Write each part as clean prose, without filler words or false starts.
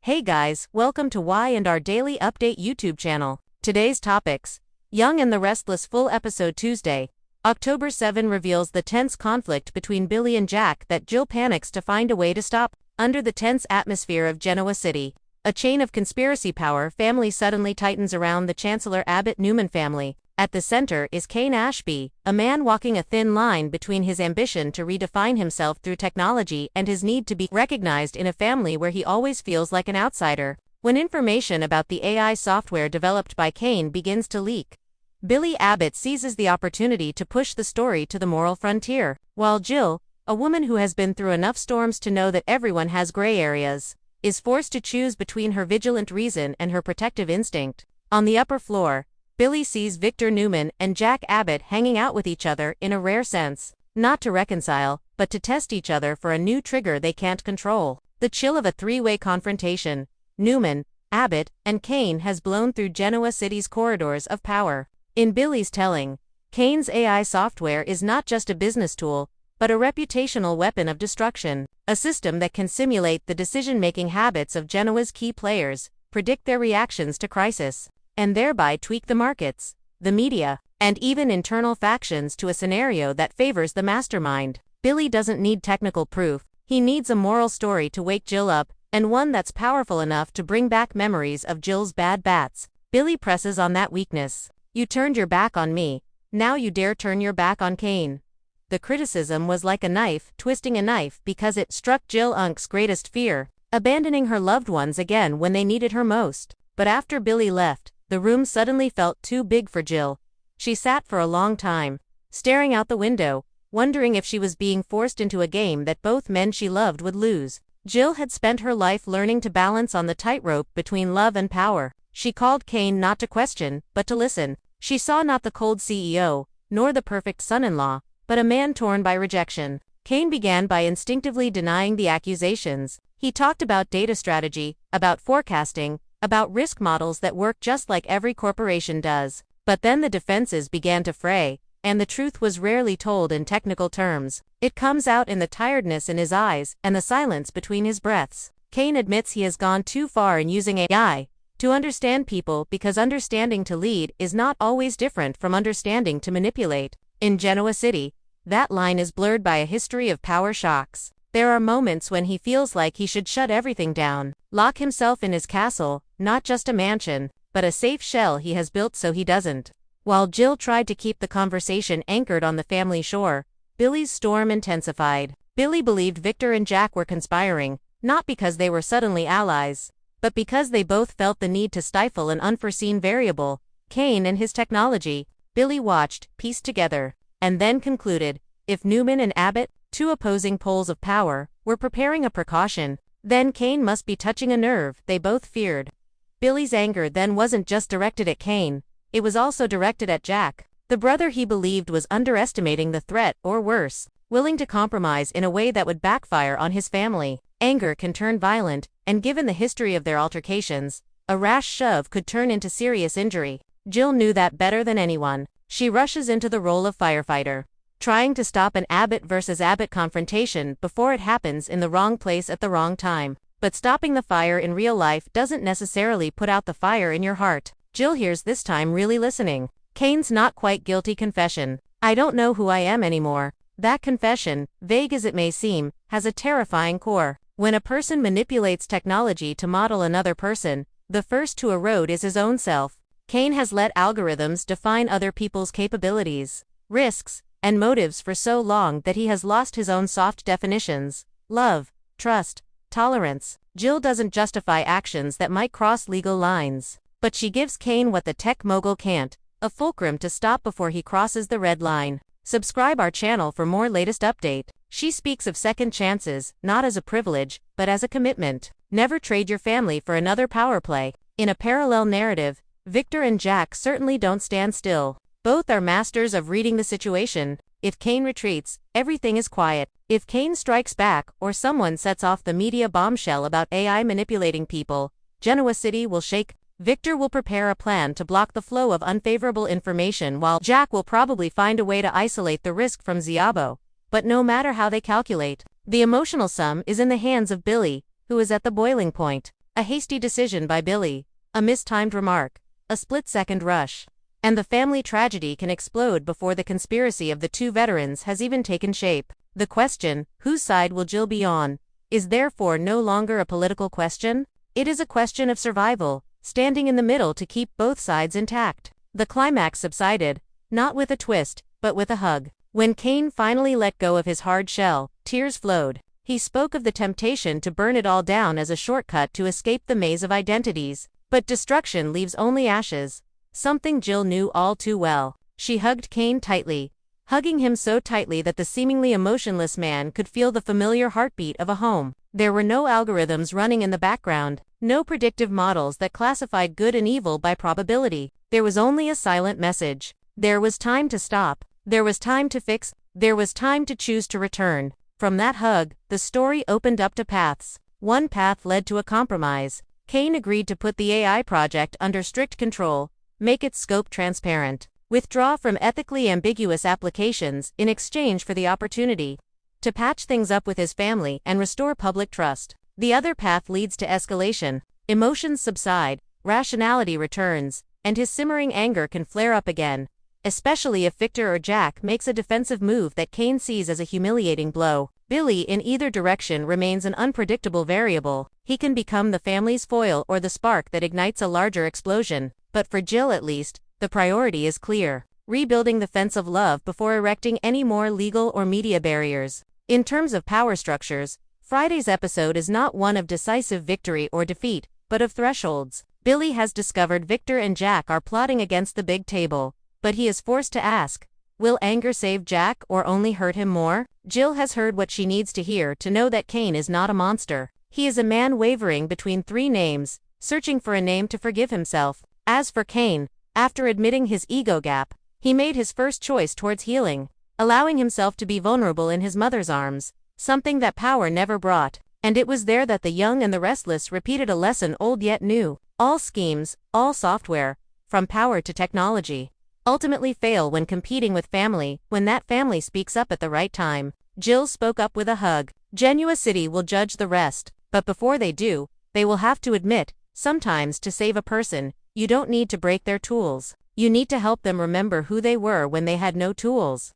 Hey guys, welcome to Y&R Daily Update YouTube channel. Today's topics: Young and the Restless full episode Tuesday, October 7 reveals the tense conflict between Billy and Jack that Jill panics to find a way to stop. Under the tense atmosphere of Genoa City, a chain of conspiracy power family suddenly tightens around the Chancellor Abbott Newman family. At the center is Cain Ashby, a man walking a thin line between his ambition to redefine himself through technology and his need to be recognized in a family where he always feels like an outsider. When information about the AI software developed by Cain begins to leak, Billy Abbott seizes the opportunity to push the story to the moral frontier, while Jill, a woman who has been through enough storms to know that everyone has gray areas, is forced to choose between her vigilant reason and her protective instinct. On the upper floor, Billy sees Victor Newman and Jack Abbott hanging out with each other in a rare sense, not to reconcile, but to test each other for a new trigger they can't control. The chill of a three-way confrontation, Newman, Abbott, and Cain, has blown through Genoa City's corridors of power. In Billy's telling, Cain's AI software is not just a business tool, but a reputational weapon of destruction, a system that can simulate the decision-making habits of Genoa's key players, predict their reactions to crisis, and thereby tweak the markets, the media, and even internal factions to a scenario that favors the mastermind. Billy doesn't need technical proof, he needs a moral story to wake Jill up, and one that's powerful enough to bring back memories of Jill's bad bats. Billy presses on that weakness. "You turned your back on me, now you dare turn your back on Cain." The criticism was like a knife twisting a knife because it struck Jill Unk's greatest fear, abandoning her loved ones again when they needed her most. But after Billy left, the room suddenly felt too big for Jill. She sat for a long time, staring out the window, wondering if she was being forced into a game that both men she loved would lose. Jill had spent her life learning to balance on the tightrope between love and power. She called Cain not to question, but to listen. She saw not the cold CEO, nor the perfect son-in-law, but a man torn by rejection. Cain began by instinctively denying the accusations. He talked about data strategy, about forecasting, about risk models that work just like every corporation does. But then the defenses began to fray, and the truth was rarely told in technical terms. It comes out in the tiredness in his eyes and the silence between his breaths. Cain admits he has gone too far in using AI to understand people because understanding to lead is not always different from understanding to manipulate. In Genoa City, that line is blurred by a history of power shocks. There are moments when he feels like he should shut everything down, lock himself in his castle, not just a mansion, but a safe shell he has built so he doesn't. While Jill tried to keep the conversation anchored on the family shore, Billy's storm intensified. Billy believed Victor and Jack were conspiring, not because they were suddenly allies, but because they both felt the need to stifle an unforeseen variable, Cain and his technology. Billy watched, pieced together, and then concluded, if Newman and Abbott, two opposing poles of power, were preparing a precaution, then Cain must be touching a nerve they both feared. Billy's anger then wasn't just directed at Cain, it was also directed at Jack, the brother he believed was underestimating the threat, or worse, willing to compromise in a way that would backfire on his family. Anger can turn violent, and given the history of their altercations, a rash shove could turn into serious injury. Jill knew that better than anyone. She rushes into the role of firefighter, trying to stop an Abbott versus Abbott confrontation before it happens in the wrong place at the wrong time. But stopping the fire in real life doesn't necessarily put out the fire in your heart. Jill hears this time really listening. Cain's not quite guilty confession. "I don't know who I am anymore." That confession, vague as it may seem, has a terrifying core. When a person manipulates technology to model another person, the first to erode is his own self. Cain has let algorithms define other people's capabilities, risks, and motives for so long that he has lost his own soft definitions: love, trust, tolerance. Jill doesn't justify actions that might cross legal lines, but she gives Cain what the tech mogul can't, a fulcrum to stop before he crosses the red line. Subscribe our channel for more latest update. She speaks of second chances, not as a privilege, but as a commitment. Never trade your family for another power play. In a parallel narrative, Victor and Jack certainly don't stand still. Both are masters of reading the situation. If Cain retreats, everything is quiet. If Cain strikes back, or someone sets off the media bombshell about AI manipulating people, Genoa City will shake. Victor will prepare a plan to block the flow of unfavorable information, while Jack will probably find a way to isolate the risk from Ziabo. But no matter how they calculate, the emotional sum is in the hands of Billy, who is at the boiling point. A hasty decision by Billy, a mistimed remark, a split-second rush, and the family tragedy can explode before the conspiracy of the two veterans has even taken shape. The question, whose side will Jill be on, is therefore no longer a political question. It is a question of survival, standing in the middle to keep both sides intact. The climax subsided, not with a twist, but with a hug. When Kane finally let go of his hard shell, tears flowed. He spoke of the temptation to burn it all down as a shortcut to escape the maze of identities. But destruction leaves only ashes, something Jill knew all too well. She hugged Kane tightly, hugging him so tightly that the seemingly emotionless man could feel the familiar heartbeat of a home. There were no algorithms running in the background, no predictive models that classified good and evil by probability. There was only a silent message. There was time to stop. There was time to fix. There was time to choose to return. From that hug, the story opened up to paths. One path led to a compromise. Kane agreed to put the AI project under strict control, make its scope transparent, withdraw from ethically ambiguous applications in exchange for the opportunity to patch things up with his family and restore public trust. The other path leads to escalation. Emotions subside, rationality returns, and his simmering anger can flare up again, especially if Victor or Jack makes a defensive move that Kane sees as a humiliating blow. Billy in either direction remains an unpredictable variable. He can become the family's foil or the spark that ignites a larger explosion. But for Jill at least, the priority is clear: rebuilding the fence of love before erecting any more legal or media barriers. In terms of power structures, Friday's episode is not one of decisive victory or defeat, but of thresholds. Billy has discovered Victor and Jack are plotting against the big table, but he is forced to ask, will anger save Jack or only hurt him more? Jill has heard what she needs to hear to know that Kane is not a monster. He is a man wavering between three names, searching for a name to forgive himself. As for Kane, after admitting his ego gap, he made his first choice towards healing, allowing himself to be vulnerable in his mother's arms, something that power never brought. And it was there that the young and the restless repeated a lesson old yet new. All schemes, all software, from power to technology, ultimately fail when competing with family, when that family speaks up at the right time. Jill spoke up with a hug. Genuity will judge the rest, but before they do, they will have to admit, sometimes to save a person, you don't need to break their tools. You need to help them remember who they were when they had no tools.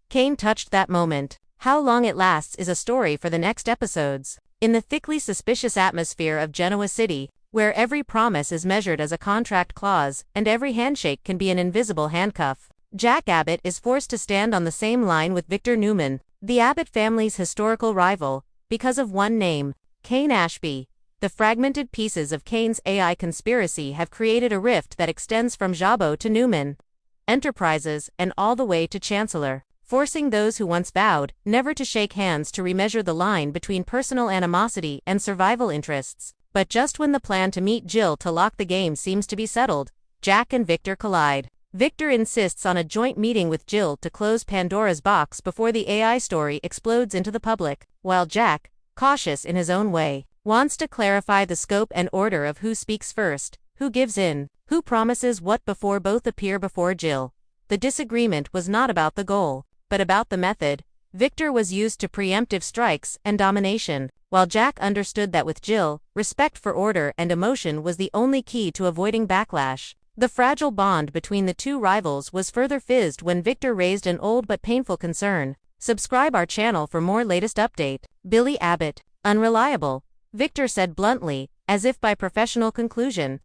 Kane touched that moment. How long it lasts is a story for the next episodes. In the thickly suspicious atmosphere of Genoa City, where every promise is measured as a contract clause, and every handshake can be an invisible handcuff, Jack Abbott is forced to stand on the same line with Victor Newman, the Abbott family's historical rival, because of one name, Kane Ashby. The fragmented pieces of Kane's AI conspiracy have created a rift that extends from Jabot to Newman Enterprises and all the way to Chancellor, forcing those who once vowed never to shake hands to remeasure the line between personal animosity and survival interests. But just when the plan to meet Jill to lock the game seems to be settled, Jack and Victor collide. Victor insists on a joint meeting with Jill to close Pandora's box before the AI story explodes into the public, while Jack, cautious in his own way, wants to clarify the scope and order of who speaks first, who gives in, who promises what before both appear before Jill. The disagreement was not about the goal, but about the method. Victor was used to preemptive strikes and domination, while Jack understood that with Jill, respect for order and emotion was the only key to avoiding backlash. The fragile bond between the two rivals was further fizzed when Victor raised an old but painful concern. Subscribe our channel for more latest update. Billy Abbott, unreliable, Victor said bluntly, as if by professional conclusion.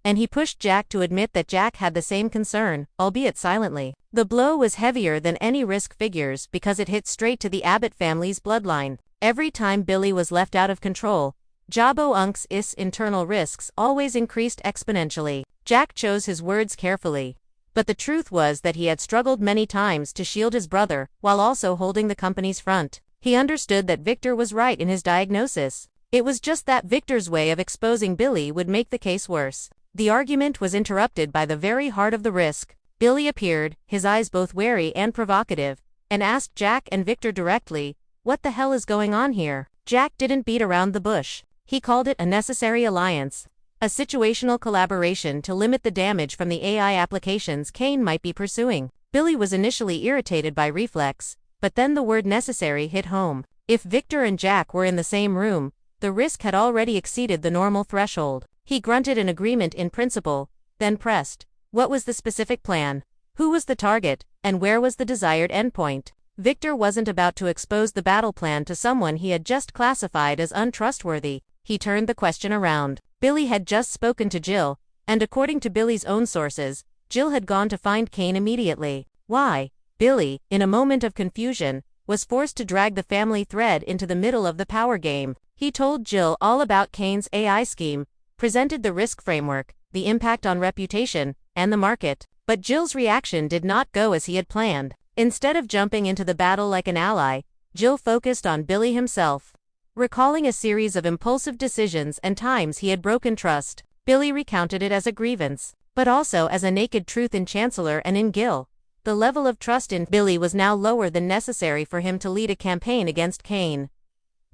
And he pushed Jack to admit that Jack had the same concern, albeit silently. The blow was heavier than any risk figures because it hit straight to the Abbott family's bloodline. Every time Billy was left out of control, Jabo Unk's internal risks always increased exponentially. Jack chose his words carefully. But the truth was that he had struggled many times to shield his brother, while also holding the company's front. He understood that Victor was right in his diagnosis. It was just that Victor's way of exposing Billy would make the case worse. The argument was interrupted by the very heart of the risk. Billy appeared, his eyes both wary and provocative, and asked Jack and Victor directly, "What the hell is going on here?" Jack didn't beat around the bush. He called it a necessary alliance, a situational collaboration to limit the damage from the AI applications Kane might be pursuing. Billy was initially irritated by reflex, but then the word necessary hit home. If Victor and Jack were in the same room, The risk had already exceeded the normal threshold. He grunted an agreement in principle, then pressed. What was the specific plan? Who was the target, and where was the desired endpoint? Victor wasn't about to expose the battle plan to someone he had just classified as untrustworthy. He turned the question around. Billy had just spoken to Jill, and according to Billy's own sources, Jill had gone to find Kane immediately. Why? Billy, in a moment of confusion, was forced to drag the family thread into the middle of the power game. He told Jill all about Kane's AI scheme, presented the risk framework, the impact on reputation, and the market. But Jill's reaction did not go as he had planned. Instead of jumping into the battle like an ally, Jill focused on Billy himself. Recalling a series of impulsive decisions and times he had broken trust, Billy recounted it as a grievance, but also as a naked truth in Chancellor and in Gil. The level of trust in Billy was now lower than necessary for him to lead a campaign against Kane.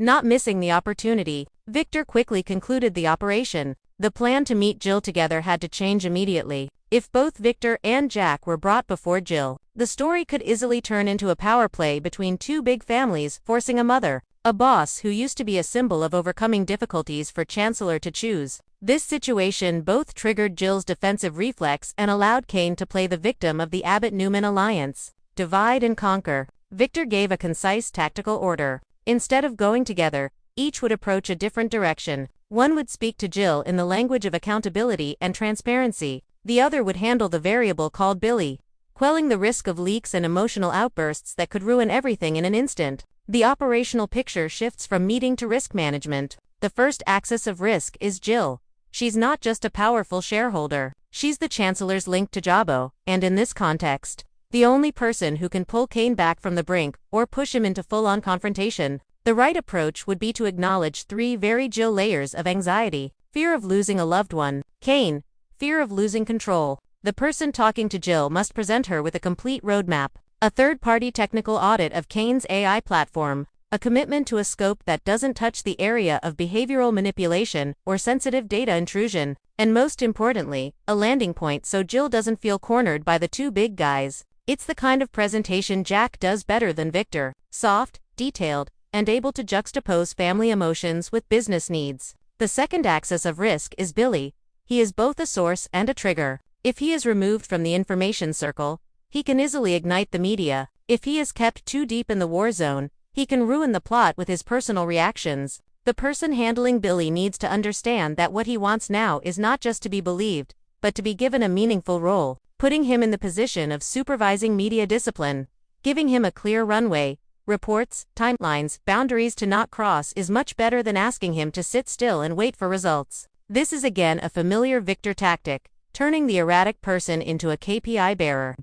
Not missing the opportunity, Victor quickly concluded the operation. The plan to meet Jill together had to change immediately. If both Victor and Jack were brought before Jill, the story could easily turn into a power play between two big families, forcing a mother, a boss who used to be a symbol of overcoming difficulties for Chancellor to choose. This situation both triggered Jill's defensive reflex and allowed Kane to play the victim of the Abbott-Newman alliance. Divide and conquer. Victor gave a concise tactical order. Instead of going together, each would approach a different direction. One would speak to Jill in the language of accountability and transparency. The other would handle the variable called Billy, quelling the risk of leaks and emotional outbursts that could ruin everything in an instant. The operational picture shifts from meeting to risk management. The first axis of risk is Jill. She's not just a powerful shareholder. She's the Chancellor's link to Jabbo, and in this context, the only person who can pull Kane back from the brink or push him into full-on confrontation. The right approach would be to acknowledge three very Jill layers of anxiety. Fear of losing a loved one. Kane. Fear of losing control. The person talking to Jill must present her with a complete roadmap. A third-party technical audit of Kane's AI platform. A commitment to a scope that doesn't touch the area of behavioral manipulation or sensitive data intrusion. And most importantly, a landing point so Jill doesn't feel cornered by the two big guys. It's the kind of presentation Jack does better than Victor. Soft, detailed, and able to juxtapose family emotions with business needs. The second axis of risk is Billy. He is both a source and a trigger. If he is removed from the information circle, he can easily ignite the media. If he is kept too deep in the war zone, he can ruin the plot with his personal reactions. The person handling Billy needs to understand that what he wants now is not just to be believed, but to be given a meaningful role, putting him in the position of supervising media discipline. Giving him a clear runway, reports, timelines, boundaries to not cross is much better than asking him to sit still and wait for results. This is again a familiar Victor tactic, turning the erratic person into a KPI bearer.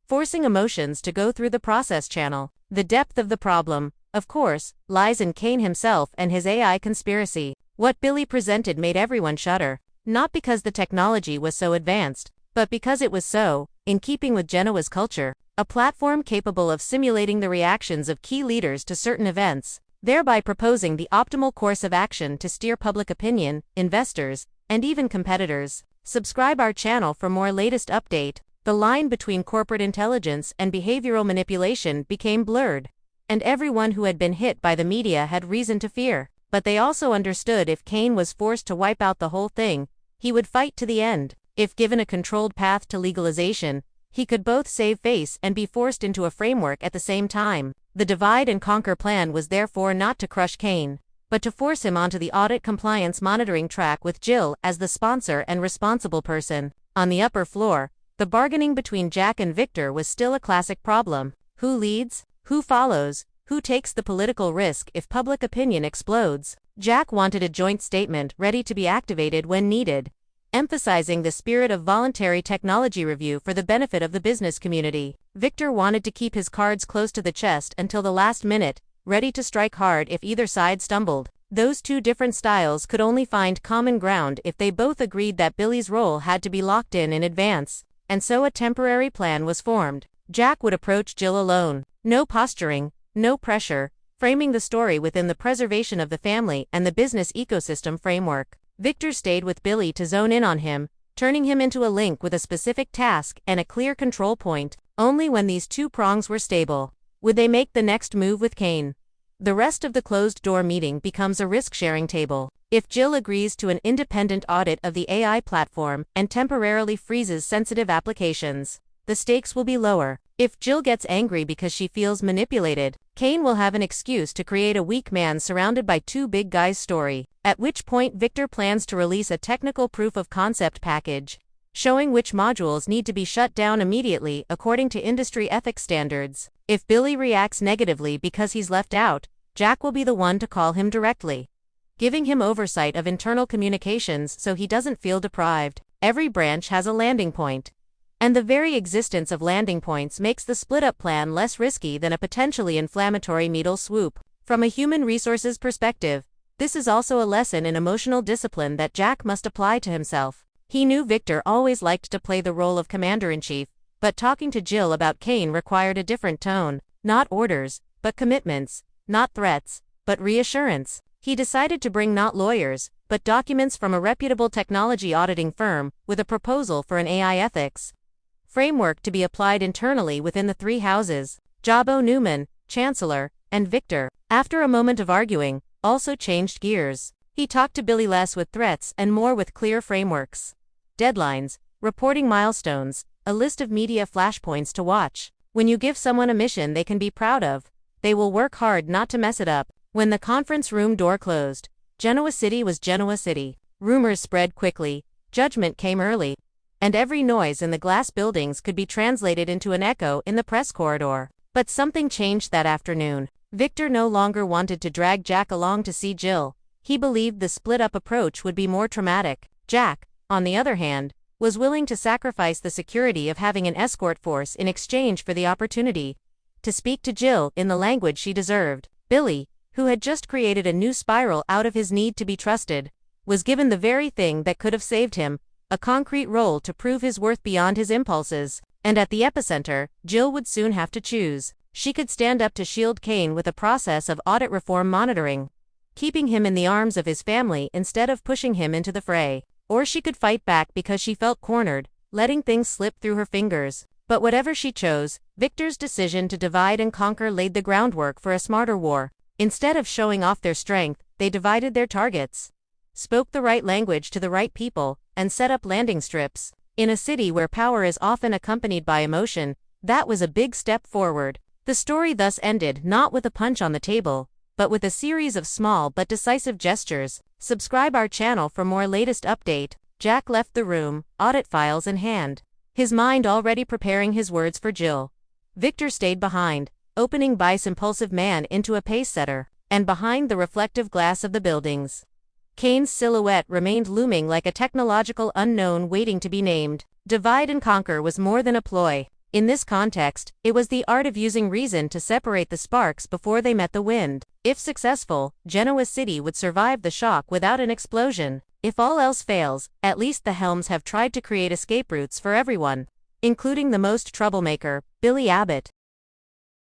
Forcing emotions to go through the process channel. The depth of the problem, of course, lies in Kane himself and his AI conspiracy. What Billy presented made everyone shudder, not because the technology was so advanced, but because it was so, in keeping with Genoa's culture, a platform capable of simulating the reactions of key leaders to certain events, thereby proposing the optimal course of action to steer public opinion, investors, and even competitors. Subscribe our channel for more latest update. The line between corporate intelligence and behavioral manipulation became blurred, and everyone who had been hit by the media had reason to fear. But they also understood if Kane was forced to wipe out the whole thing, he would fight to the end. If given a controlled path to legalization, he could both save face and be forced into a framework at the same time. The divide and conquer plan was therefore not to crush Kane, but to force him onto the audit compliance monitoring track with Jill as the sponsor and responsible person. On the upper floor, the bargaining between Jack and Victor was still a classic problem. Who leads? Who follows? Who takes the political risk if public opinion explodes? Jack wanted a joint statement ready to be activated when needed, emphasizing the spirit of voluntary technology review for the benefit of the business community. Victor wanted to keep his cards close to the chest until the last minute, ready to strike hard if either side stumbled. Those two different styles could only find common ground if they both agreed that Billy's role had to be locked in advance. And so a temporary plan was formed. Jack would approach Jill alone. No posturing, no pressure, framing the story within the preservation of the family and the business ecosystem framework. Victor stayed with Billy to zone in on him, turning him into a link with a specific task and a clear control point. Only when these two prongs were stable would they make the next move with Kane. The rest of the closed-door meeting becomes a risk-sharing table. If Jill agrees to an independent audit of the AI platform and temporarily freezes sensitive applications, the stakes will be lower. If Jill gets angry because she feels manipulated, Kane will have an excuse to create a weak man surrounded by two big guys story, at which point Victor plans to release a technical proof of concept package, showing which modules need to be shut down immediately according to industry ethics standards. If Billy reacts negatively because he's left out, Jack will be the one to call him directly, giving him oversight of internal communications so he doesn't feel deprived. Every branch has a landing point, and the very existence of landing points makes the split-up plan less risky than a potentially inflammatory needle swoop. From a human resources perspective, this is also a lesson in emotional discipline that Jack must apply to himself. He knew Victor always liked to play the role of commander-in-chief, but talking to Jill about Kane required a different tone. Not orders, but commitments. Not threats, but reassurance. He decided to bring not lawyers, but documents from a reputable technology auditing firm, with a proposal for an AI ethics framework to be applied internally within the three houses. Jabo Newman, Chancellor, and Victor, after a moment of arguing, also changed gears. He talked to Billy less with threats and more with clear frameworks, deadlines, reporting milestones, a list of media flashpoints to watch. When you give someone a mission they can be proud of, they will work hard not to mess it up. When the conference room door closed, Genoa City was Genoa City. Rumors spread quickly, judgment came early, and every noise in the glass buildings could be translated into an echo in the press corridor. But something changed that afternoon. Victor no longer wanted to drag Jack along to see Jill. He believed the split-up approach would be more traumatic. Jack, on the other hand, was willing to sacrifice the security of having an escort force in exchange for the opportunity to speak to Jill in the language she deserved. Billy, who had just created a new spiral out of his need to be trusted, was given the very thing that could have saved him, a concrete role to prove his worth beyond his impulses. And at the epicenter, Jill would soon have to choose. She could stand up to shield Kane with a process of audit reform monitoring, keeping him in the arms of his family instead of pushing him into the fray. Or she could fight back because she felt cornered, letting things slip through her fingers. But whatever she chose, Victor's decision to divide and conquer laid the groundwork for a smarter war. Instead of showing off their strength, they divided their targets, spoke the right language to the right people, and set up landing strips. In a city where power is often accompanied by emotion, that was a big step forward. The story thus ended not with a punch on the table, but with a series of small but decisive gestures. Subscribe our channel for more latest update. Jack left the room, audit files in hand, his mind already preparing his words for Jill. Victor stayed behind, opening Bice's impulsive man into a pace-setter, and behind the reflective glass of the buildings, Kane's silhouette remained looming like a technological unknown waiting to be named. Divide and conquer was more than a ploy. In this context, it was the art of using reason to separate the sparks before they met the wind. If successful, Genoa City would survive the shock without an explosion. If all else fails, at least the helms have tried to create escape routes for everyone, including the most troublemaker, Billy Abbott.